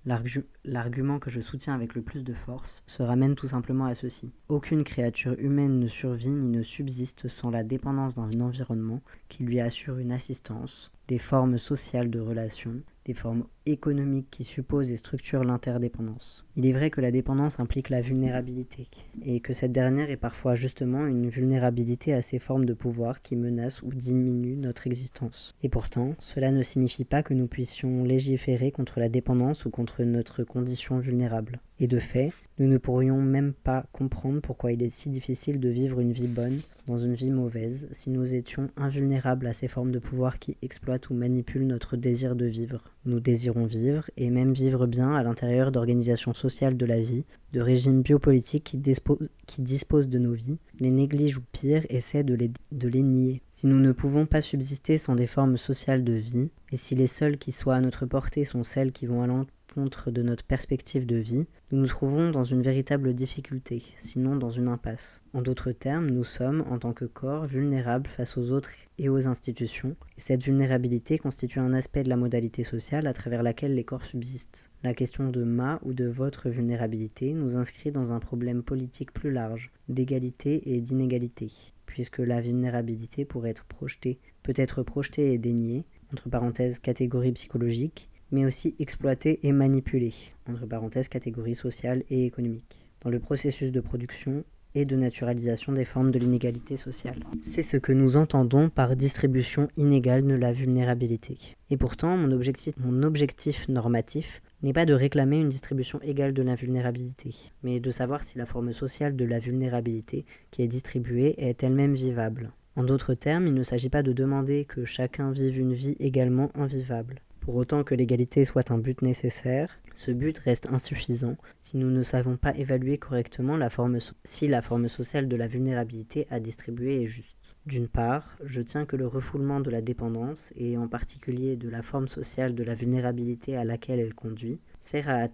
L'argument que je soutiens avec le plus de force se ramène tout simplement à ceci. Aucune créature humaine ne survit ni ne subsiste sans la dépendance d'un environnement qui lui assure une assistance, des formes sociales de relations, des formes économiques qui supposent et structurent l'interdépendance. Il est vrai que la dépendance implique la vulnérabilité, et que cette dernière est parfois justement une vulnérabilité à ces formes de pouvoir qui menacent ou diminuent notre existence. Et pourtant, cela ne signifie pas que nous puissions légiférer contre la dépendance ou contre notre condition vulnérable. Et de fait, nous ne pourrions même pas comprendre pourquoi il est si difficile de vivre une vie bonne dans une vie mauvaise si nous étions invulnérables à ces formes de pouvoir qui exploitent ou manipulent notre désir de vivre. Nous désirons vivre, et même vivre bien à l'intérieur d'organisations sociales de la vie, de régimes biopolitiques qui disposent de nos vies, les négligent ou pire, essaient de les nier. Si nous ne pouvons pas subsister sans des formes sociales de vie, et si les seules qui soient à notre portée sont celles qui vont à l'encontre de notre perspective de vie, nous nous trouvons dans une véritable difficulté, sinon dans une impasse. En d'autres termes, nous sommes, en tant que corps, vulnérables face aux autres et aux institutions, et cette vulnérabilité constitue un aspect de la modalité sociale à travers laquelle les corps subsistent. La question de ma ou de votre vulnérabilité nous inscrit dans un problème politique plus large, d'égalité et d'inégalité, puisque la vulnérabilité peut être projetée et déniée, entre parenthèses catégorie psychologique, mais aussi exploitée et manipulée, entre parenthèses catégories sociales et économiques, dans le processus de production et de naturalisation des formes de l'inégalité sociale. C'est ce que nous entendons par distribution inégale de la vulnérabilité. Et pourtant, mon objectif normatif n'est pas de réclamer une distribution égale de la vulnérabilité, mais de savoir si la forme sociale de la vulnérabilité qui est distribuée est elle-même vivable. En d'autres termes, il ne s'agit pas de demander que chacun vive une vie également invivable. Pour autant que l'égalité soit un but nécessaire, ce but reste insuffisant si nous ne savons pas évaluer correctement si la forme sociale de la vulnérabilité à distribuer est juste. D'une part, je tiens que le refoulement de la dépendance, et en particulier de la forme sociale de la vulnérabilité à laquelle elle conduit, sert à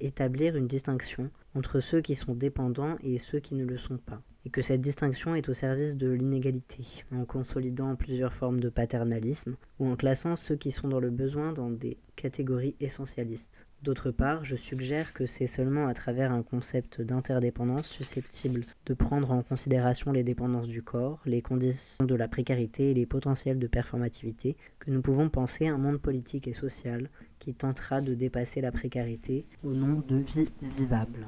établir une distinction entre ceux qui sont dépendants et ceux qui ne le sont pas, et que cette distinction est au service de l'inégalité, en consolidant plusieurs formes de paternalisme, ou en classant ceux qui sont dans le besoin dans des catégories essentialistes. D'autre part, je suggère que c'est seulement à travers un concept d'interdépendance susceptible de prendre en considération les dépendances du corps, les conditions de la précarité et les potentiels de performativité que nous pouvons penser un monde politique et social qui tentera de dépasser la précarité au nom de vie vivable.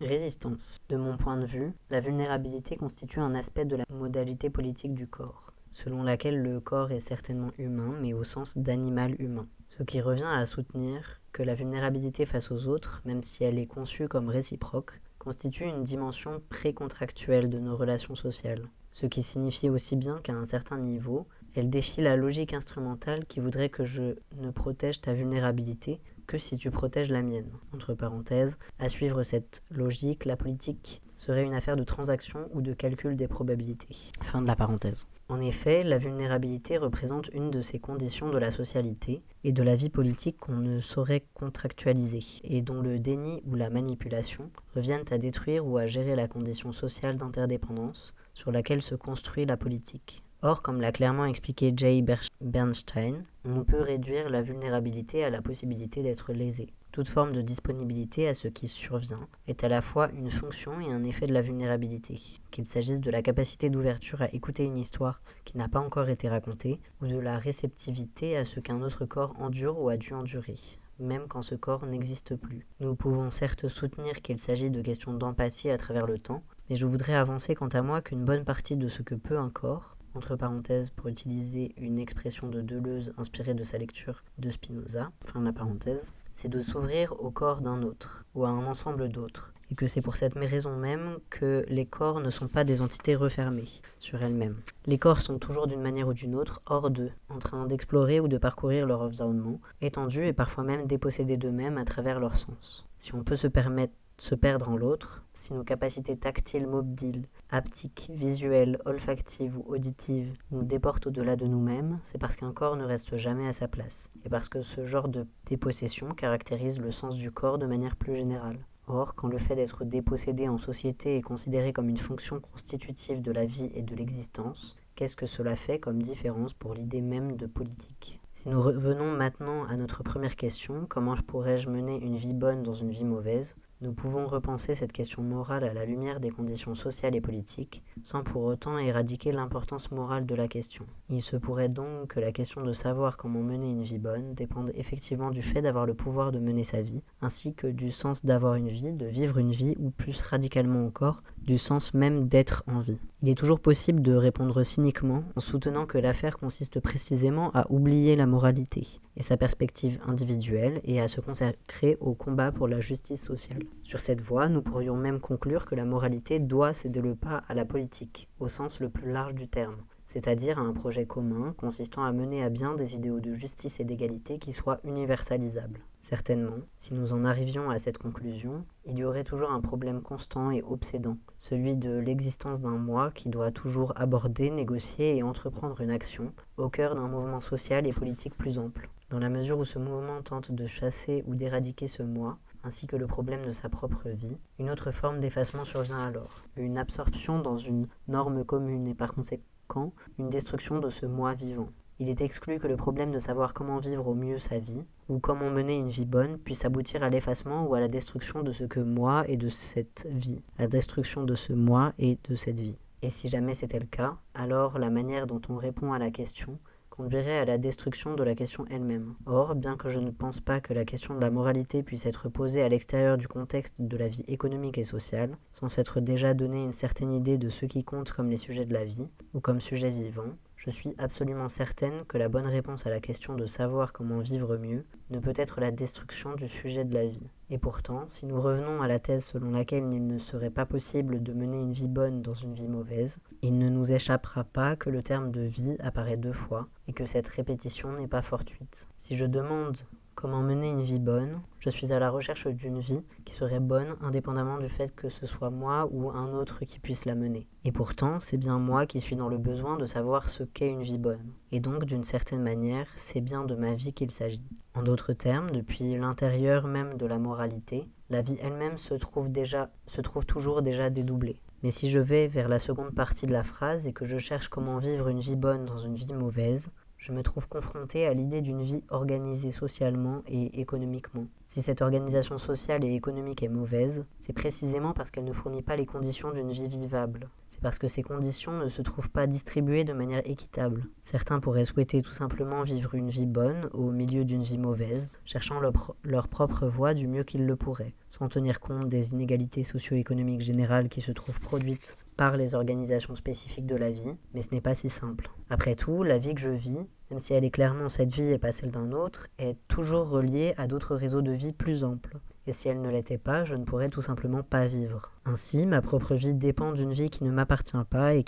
Résistance. De mon point de vue, la vulnérabilité constitue un aspect de la modalité politique du corps, selon laquelle le corps est certainement humain, mais au sens d'animal humain. Ce qui revient à soutenir que la vulnérabilité face aux autres, même si elle est conçue comme réciproque, constitue une dimension précontractuelle de nos relations sociales. Ce qui signifie aussi bien qu'à un certain niveau, elle défie la logique instrumentale qui voudrait que je ne protège ta vulnérabilité que si tu protèges la mienne. Entre parenthèses, à suivre cette logique, la politique serait une affaire de transaction ou de calcul des probabilités. Fin de la parenthèse. En effet, la vulnérabilité représente une de ces conditions de la socialité et de la vie politique qu'on ne saurait contractualiser, et dont le déni ou la manipulation reviennent à détruire ou à gérer la condition sociale d'interdépendance sur laquelle se construit la politique. Or, comme l'a clairement expliqué Jay Bernstein, on peut réduire la vulnérabilité à la possibilité d'être lésé. Toute forme de disponibilité à ce qui survient est à la fois une fonction et un effet de la vulnérabilité, qu'il s'agisse de la capacité d'ouverture à écouter une histoire qui n'a pas encore été racontée, ou de la réceptivité à ce qu'un autre corps endure ou a dû endurer, même quand ce corps n'existe plus. Nous pouvons certes soutenir qu'il s'agit de questions d'empathie à travers le temps, mais je voudrais avancer quant à moi qu'une bonne partie de ce que peut un corps, entre parenthèses pour utiliser une expression de Deleuze inspirée de sa lecture de Spinoza, fin de la parenthèse, c'est de s'ouvrir au corps d'un autre, ou à un ensemble d'autres, et que c'est pour cette raison même que les corps ne sont pas des entités refermées sur elles-mêmes. Les corps sont toujours d'une manière ou d'une autre hors d'eux, en train d'explorer ou de parcourir leur environnement, étendus et parfois même dépossédés d'eux-mêmes à travers leur sens. Si on peut se permettre se perdre en l'autre, si nos capacités tactiles, mobiles, haptiques, visuelles, olfactives ou auditives nous déportent au-delà de nous-mêmes, c'est parce qu'un corps ne reste jamais à sa place, et parce que ce genre de dépossession caractérise le sens du corps de manière plus générale. Or, quand le fait d'être dépossédé en société est considéré comme une fonction constitutive de la vie et de l'existence, qu'est-ce que cela fait comme différence pour l'idée même de politique ? Si nous revenons maintenant à notre première question, comment pourrais-je mener une vie bonne dans une vie mauvaise ? Nous pouvons repenser cette question morale à la lumière des conditions sociales et politiques, sans pour autant éradiquer l'importance morale de la question. Il se pourrait donc que la question de savoir comment mener une vie bonne dépende effectivement du fait d'avoir le pouvoir de mener sa vie, ainsi que du sens d'avoir une vie, de vivre une vie, ou plus radicalement encore, du sens même d'être en vie. Il est toujours possible de répondre cyniquement en soutenant que l'affaire consiste précisément à oublier la moralité et sa perspective individuelle et à se consacrer au combat pour la justice sociale. Sur cette voie, nous pourrions même conclure que la moralité doit céder le pas à la politique, au sens le plus large du terme, c'est-à-dire à un projet commun consistant à mener à bien des idéaux de justice et d'égalité qui soient universalisables. Certainement, si nous en arrivions à cette conclusion, il y aurait toujours un problème constant et obsédant, celui de l'existence d'un moi qui doit toujours aborder, négocier et entreprendre une action au cœur d'un mouvement social et politique plus ample. Dans la mesure où ce mouvement tente de chasser ou d'éradiquer ce moi, ainsi que le problème de sa propre vie, une autre forme d'effacement survient alors, une absorption dans une norme commune et par conséquent une destruction de ce moi vivant. Il est exclu que le problème de savoir comment vivre au mieux sa vie, ou comment mener une vie bonne, puisse aboutir à l'effacement ou à la destruction de ce que moi et de cette vie, la destruction de ce moi et de cette vie. Et si jamais c'était le cas, alors la manière dont on répond à la question conduirait à la destruction de la question elle-même. Or, bien que je ne pense pas que la question de la moralité puisse être posée à l'extérieur du contexte de la vie économique et sociale, sans s'être déjà donné une certaine idée de ce qui compte comme les sujets de la vie, ou comme sujets vivants, je suis absolument certaine que la bonne réponse à la question de savoir comment vivre mieux ne peut être la destruction du sujet de la vie. Et pourtant, si nous revenons à la thèse selon laquelle il ne serait pas possible de mener une vie bonne dans une vie mauvaise, il ne nous échappera pas que le terme de vie apparaît 2 fois et que cette répétition n'est pas fortuite. Si je demande comment mener une vie bonne, je suis à la recherche d'une vie qui serait bonne indépendamment du fait que ce soit moi ou un autre qui puisse la mener. Et pourtant, c'est bien moi qui suis dans le besoin de savoir ce qu'est une vie bonne. Et donc, d'une certaine manière, c'est bien de ma vie qu'il s'agit. En d'autres termes, depuis l'intérieur même de la moralité, la vie elle-même se trouve toujours déjà dédoublée. Mais si je vais vers la seconde partie de la phrase et que je cherche comment vivre une vie bonne dans une vie mauvaise, je me trouve confronté à l'idée d'une vie organisée socialement et économiquement. Si cette organisation sociale et économique est mauvaise, c'est précisément parce qu'elle ne fournit pas les conditions d'une vie vivable. C'est parce que ces conditions ne se trouvent pas distribuées de manière équitable. Certains pourraient souhaiter tout simplement vivre une vie bonne au milieu d'une vie mauvaise, cherchant leur propre voie du mieux qu'ils le pourraient, sans tenir compte des inégalités socio-économiques générales qui se trouvent produites par les organisations spécifiques de la vie, mais ce n'est pas si simple. Après tout, la vie que je vis, même si elle est clairement cette vie et pas celle d'un autre, est toujours reliée à d'autres réseaux de vie plus amples. Et si elle ne l'était pas, je ne pourrais tout simplement pas vivre. Ainsi, ma propre vie dépend d'une vie qui ne m'appartient pas et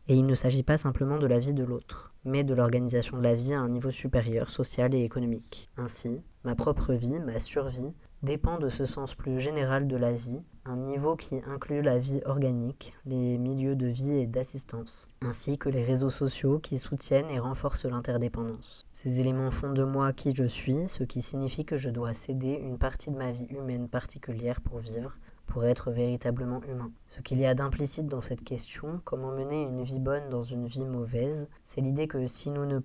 il ne s'agit pas simplement de la vie de l'autre, mais de l'organisation de la vie à un niveau supérieur, social et économique. Ainsi, ma propre vie, ma survie, dépend de ce sens plus général de la vie, un niveau qui inclut la vie organique, les milieux de vie et d'assistance, ainsi que les réseaux sociaux qui soutiennent et renforcent l'interdépendance. Ces éléments font de moi qui je suis, ce qui signifie que je dois céder une partie de ma vie humaine particulière pour vivre, pour être véritablement humain. Ce qu'il y a d'implicite dans cette question, comment mener une vie bonne dans une vie mauvaise, c'est l'idée que si nous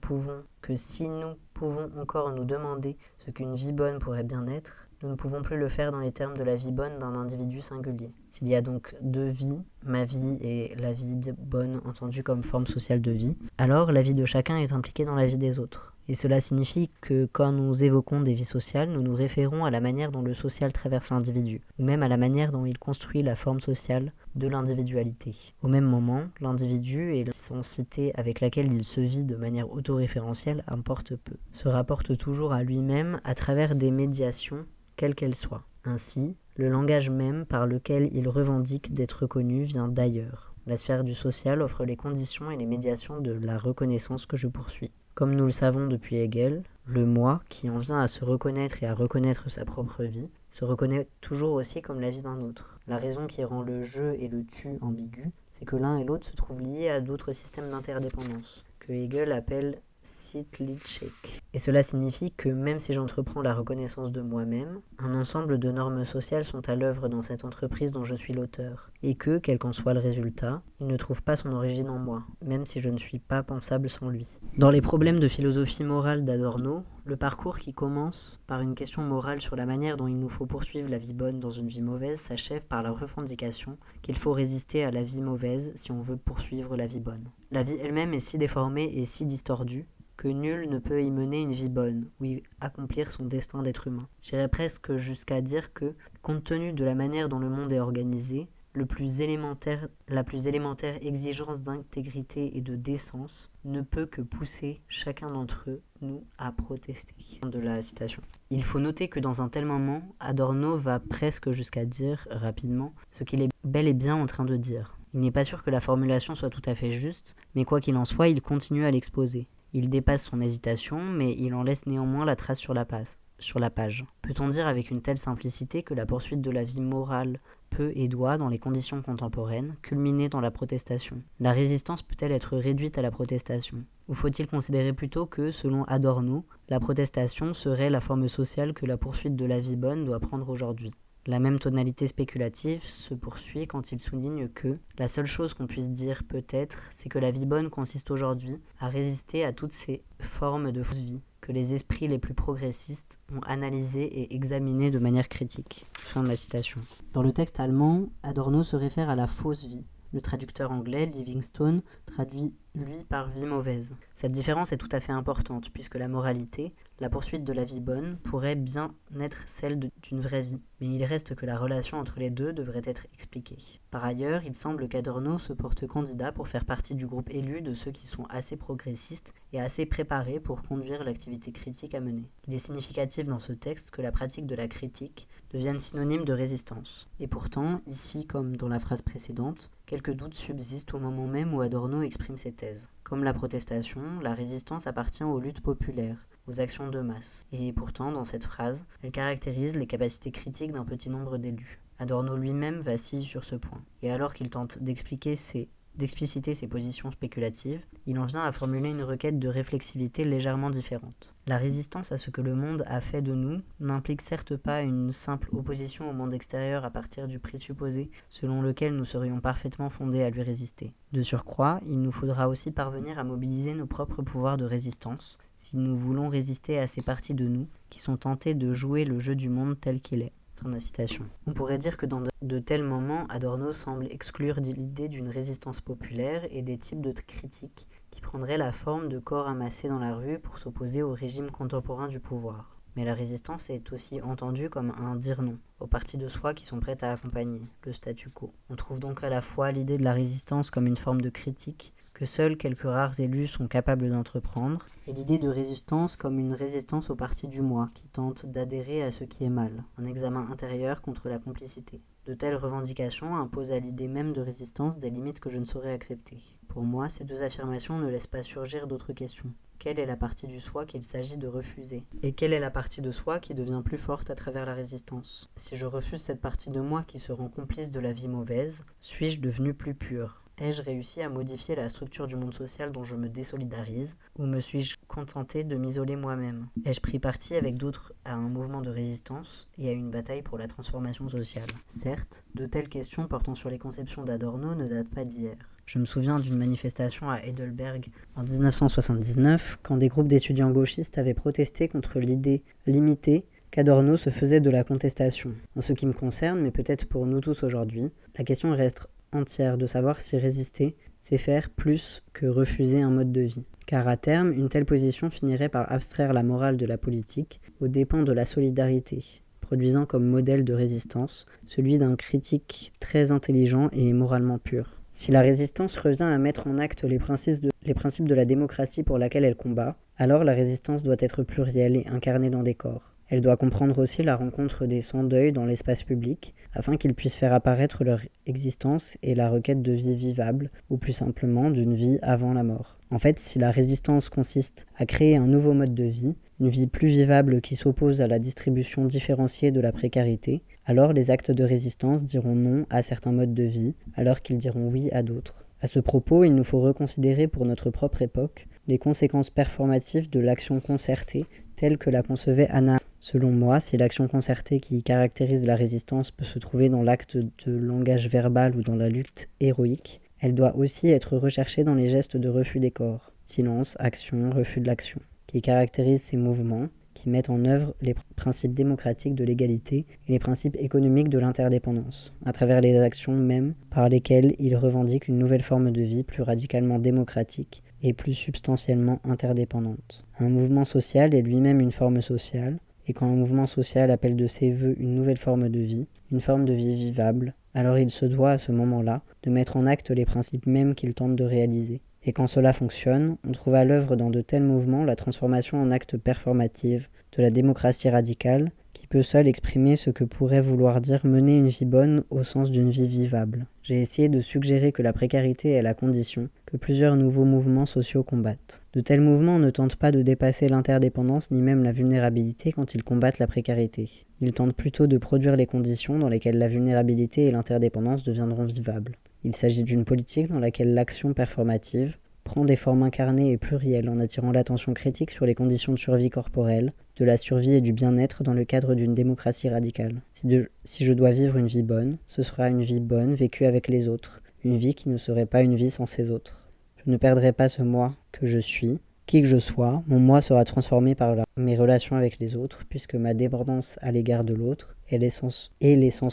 pouvons encore nous demander ce qu'une vie bonne pourrait bien être, nous ne pouvons plus le faire dans les termes de la vie bonne d'un individu singulier. S'il y a donc deux vies, ma vie et la vie bonne entendue comme forme sociale de vie, alors la vie de chacun est impliquée dans la vie des autres. Et cela signifie que quand nous évoquons des vies sociales, nous nous référons à la manière dont le social traverse l'individu, ou même à la manière dont il construit la forme sociale de l'individualité. Au même moment, l'individu et l'intensité avec laquelle il se vit de manière autoréférentielle importe peu, se rapporte toujours à lui-même à travers des médiations, quelles qu'elles soient. Ainsi, le langage même par lequel il revendique d'être reconnu vient d'ailleurs. La sphère du social offre les conditions et les médiations de la reconnaissance que je poursuis. Comme nous le savons depuis Hegel, le moi, qui en vient à se reconnaître et à reconnaître sa propre vie, se reconnaît toujours aussi comme la vie d'un autre. La raison qui rend le je et le tu ambigus, c'est que l'un et l'autre se trouvent liés à d'autres systèmes d'interdépendance, que Hegel appelle Sittlichkeit. Et cela signifie que même si j'entreprends la reconnaissance de moi-même, un ensemble de normes sociales sont à l'œuvre dans cette entreprise dont je suis l'auteur, et que, quel qu'en soit le résultat, il ne trouve pas son origine en moi, même si je ne suis pas pensable sans lui. Dans les problèmes de philosophie morale d'Adorno, le parcours qui commence par une question morale sur la manière dont il nous faut poursuivre la vie bonne dans une vie mauvaise s'achève par la revendication qu'il faut résister à la vie mauvaise si on veut poursuivre la vie bonne. La vie elle-même est si déformée et si distordue que nul ne peut y mener une vie bonne ou y accomplir son destin d'être humain. J'irais presque jusqu'à dire que, compte tenu de la manière dont le monde est organisé, la plus élémentaire exigence d'intégrité et de décence ne peut que pousser chacun d'entre nous à protester. Fin de la citation. Il faut noter que dans un tel moment, Adorno va presque jusqu'à dire, rapidement, ce qu'il est bel et bien en train de dire. Il n'est pas sûr que la formulation soit tout à fait juste, mais quoi qu'il en soit, il continue à l'exposer. Il dépasse son hésitation, mais il en laisse néanmoins la trace sur la page. Peut-on dire avec une telle simplicité que la poursuite de la vie morale peut et doit, dans les conditions contemporaines, culminer dans la protestation? La résistance peut-elle être réduite à la protestation? Ou faut-il considérer plutôt que, selon Adorno, la protestation serait la forme sociale que la poursuite de la vie bonne doit prendre aujourd'hui? La même tonalité spéculative se poursuit quand il souligne que la seule chose qu'on puisse dire peut-être, c'est que la vie bonne consiste aujourd'hui à résister à toutes ces formes de fausse vie que les esprits les plus progressistes ont analysées et examinées de manière critique. Fin de la citation. Dans le texte allemand, Adorno se réfère à la fausse vie. Le traducteur anglais, Livingstone, traduit lui par vie mauvaise. Cette différence est tout à fait importante, puisque la moralité, la poursuite de la vie bonne, pourrait bien être celle d'une vraie vie. Mais il reste que la relation entre les deux devrait être expliquée. Par ailleurs, il semble qu'Adorno se porte candidat pour faire partie du groupe élu de ceux qui sont assez progressistes et assez préparés pour conduire l'activité critique à mener. Il est significatif dans ce texte que la pratique de la critique devienne synonyme de résistance. Et pourtant, ici comme dans la phrase précédente, quelques doutes subsistent au moment même où Adorno exprime ses thèses. Comme la protestation, la résistance appartient aux luttes populaires, aux actions de masse. Et pourtant, dans cette phrase, elle caractérise les capacités critiques d'un petit nombre d'élus. Adorno lui-même vacille sur ce point. Et alors qu'il tente d'expliciter ses positions spéculatives, il en vient à formuler une requête de réflexivité légèrement différente. La résistance à ce que le monde a fait de nous n'implique certes pas une simple opposition au monde extérieur à partir du présupposé selon lequel nous serions parfaitement fondés à lui résister. De surcroît, il nous faudra aussi parvenir à mobiliser nos propres pouvoirs de résistance si nous voulons résister à ces parties de nous qui sont tentées de jouer le jeu du monde tel qu'il est. Fin de la citation. On pourrait dire que dans de tels moments, Adorno semble exclure l'idée d'une résistance populaire et des types de critiques qui prendraient la forme de corps amassés dans la rue pour s'opposer au régime contemporain du pouvoir. Mais la résistance est aussi entendue comme un dire non aux parties de soi qui sont prêtes à accompagner le statu quo. On trouve donc à la fois l'idée de la résistance comme une forme de critique que seuls quelques rares élus sont capables d'entreprendre, et l'idée de résistance comme une résistance aux parties du moi qui tentent d'adhérer à ce qui est mal, un examen intérieur contre la complicité. De telles revendications imposent à l'idée même de résistance des limites que je ne saurais accepter. Pour moi, ces deux affirmations ne laissent pas surgir d'autres questions. Quelle est la partie du soi qu'il s'agit de refuser? Et quelle est la partie de soi qui devient plus forte à travers la résistance? Si je refuse cette partie de moi qui se rend complice de la vie mauvaise, suis-je devenu plus pur? Ai-je réussi à modifier la structure du monde social dont je me désolidarise, ou me suis-je contenté de m'isoler moi-même? Ai-je pris parti avec d'autres à un mouvement de résistance et à une bataille pour la transformation sociale? Certes, de telles questions portant sur les conceptions d'Adorno ne datent pas d'hier. Je me souviens d'une manifestation à Heidelberg en 1979, quand des groupes d'étudiants gauchistes avaient protesté contre l'idée limitée qu'Adorno se faisait de la contestation. En ce qui me concerne, mais peut-être pour nous tous aujourd'hui, la question reste entière de savoir si résister, c'est faire plus que refuser un mode de vie. Car à terme, une telle position finirait par abstraire la morale de la politique aux dépens de la solidarité, produisant comme modèle de résistance celui d'un critique très intelligent et moralement pur. Si la résistance revient à mettre en acte les principes de la démocratie pour laquelle elle combat, alors la résistance doit être plurielle et incarnée dans des corps. Elle doit comprendre aussi la rencontre des sans-deuil dans l'espace public, afin qu'ils puissent faire apparaître leur existence et la requête de vie vivable, ou plus simplement d'une vie avant la mort. En fait, si la résistance consiste à créer un nouveau mode de vie, une vie plus vivable qui s'oppose à la distribution différenciée de la précarité, alors les actes de résistance diront non à certains modes de vie, alors qu'ils diront oui à d'autres. À ce propos, il nous faut reconsidérer pour notre propre époque les conséquences performatives de l'action concertée telle que la concevait Anna. Selon moi, si l'action concertée qui caractérise la résistance peut se trouver dans l'acte de langage verbal ou dans la lutte héroïque, elle doit aussi être recherchée dans les gestes de refus des corps, silence, action, refus de l'action, qui caractérisent ces mouvements, qui mettent en œuvre les principes démocratiques de l'égalité et les principes économiques de l'interdépendance, à travers les actions mêmes par lesquelles ils revendiquent une nouvelle forme de vie plus radicalement démocratique et plus substantiellement interdépendante. Un mouvement social est lui-même une forme sociale, et quand un mouvement social appelle de ses vœux une nouvelle forme de vie, une forme de vie vivable, alors il se doit à ce moment-là de mettre en acte les principes mêmes qu'il tente de réaliser. Et quand cela fonctionne, on trouve à l'œuvre dans de tels mouvements la transformation en acte performative de la démocratie radicale, qui peut seule exprimer ce que pourrait vouloir dire mener une vie bonne au sens d'une vie vivable. J'ai essayé de suggérer que la précarité est la condition que plusieurs nouveaux mouvements sociaux combattent. De tels mouvements ne tentent pas de dépasser l'interdépendance ni même la vulnérabilité quand ils combattent la précarité. Ils tentent plutôt de produire les conditions dans lesquelles la vulnérabilité et l'interdépendance deviendront vivables. Il s'agit d'une politique dans laquelle l'action performative prend des formes incarnées et plurielles en attirant l'attention critique sur les conditions de survie corporelle, de la survie et du bien-être dans le cadre d'une démocratie radicale. Si je dois vivre une vie bonne, ce sera une vie bonne vécue avec les autres, une vie qui ne serait pas une vie sans ces autres. Je ne perdrai pas ce moi que je suis. Qui que je sois, mon moi sera transformé par mes relations avec les autres, puisque ma dépendance à l'égard de l'autre et l'essence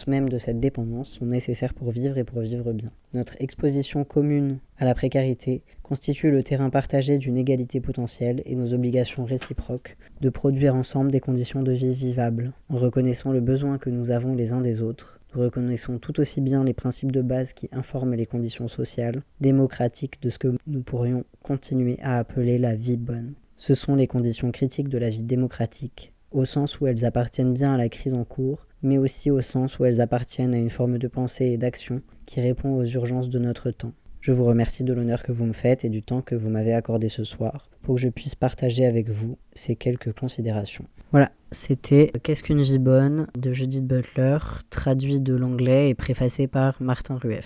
même de cette dépendance sont nécessaires pour vivre et pour vivre bien. Notre exposition commune à la précarité constitue le terrain partagé d'une égalité potentielle et nos obligations réciproques de produire ensemble des conditions de vie vivables, en reconnaissant le besoin que nous avons les uns des autres. Nous reconnaissons tout aussi bien les principes de base qui informent les conditions sociales, démocratiques de ce que nous pourrions continuer à appeler la vie bonne. Ce sont les conditions critiques de la vie démocratique, au sens où elles appartiennent bien à la crise en cours, mais aussi au sens où elles appartiennent à une forme de pensée et d'action qui répond aux urgences de notre temps. Je vous remercie de l'honneur que vous me faites et du temps que vous m'avez accordé ce soir pour que je puisse partager avec vous ces quelques considérations. Voilà, c'était Qu'est-ce qu'une vie bonne de Judith Butler, traduit de l'anglais et préfacé par Martin Rueff.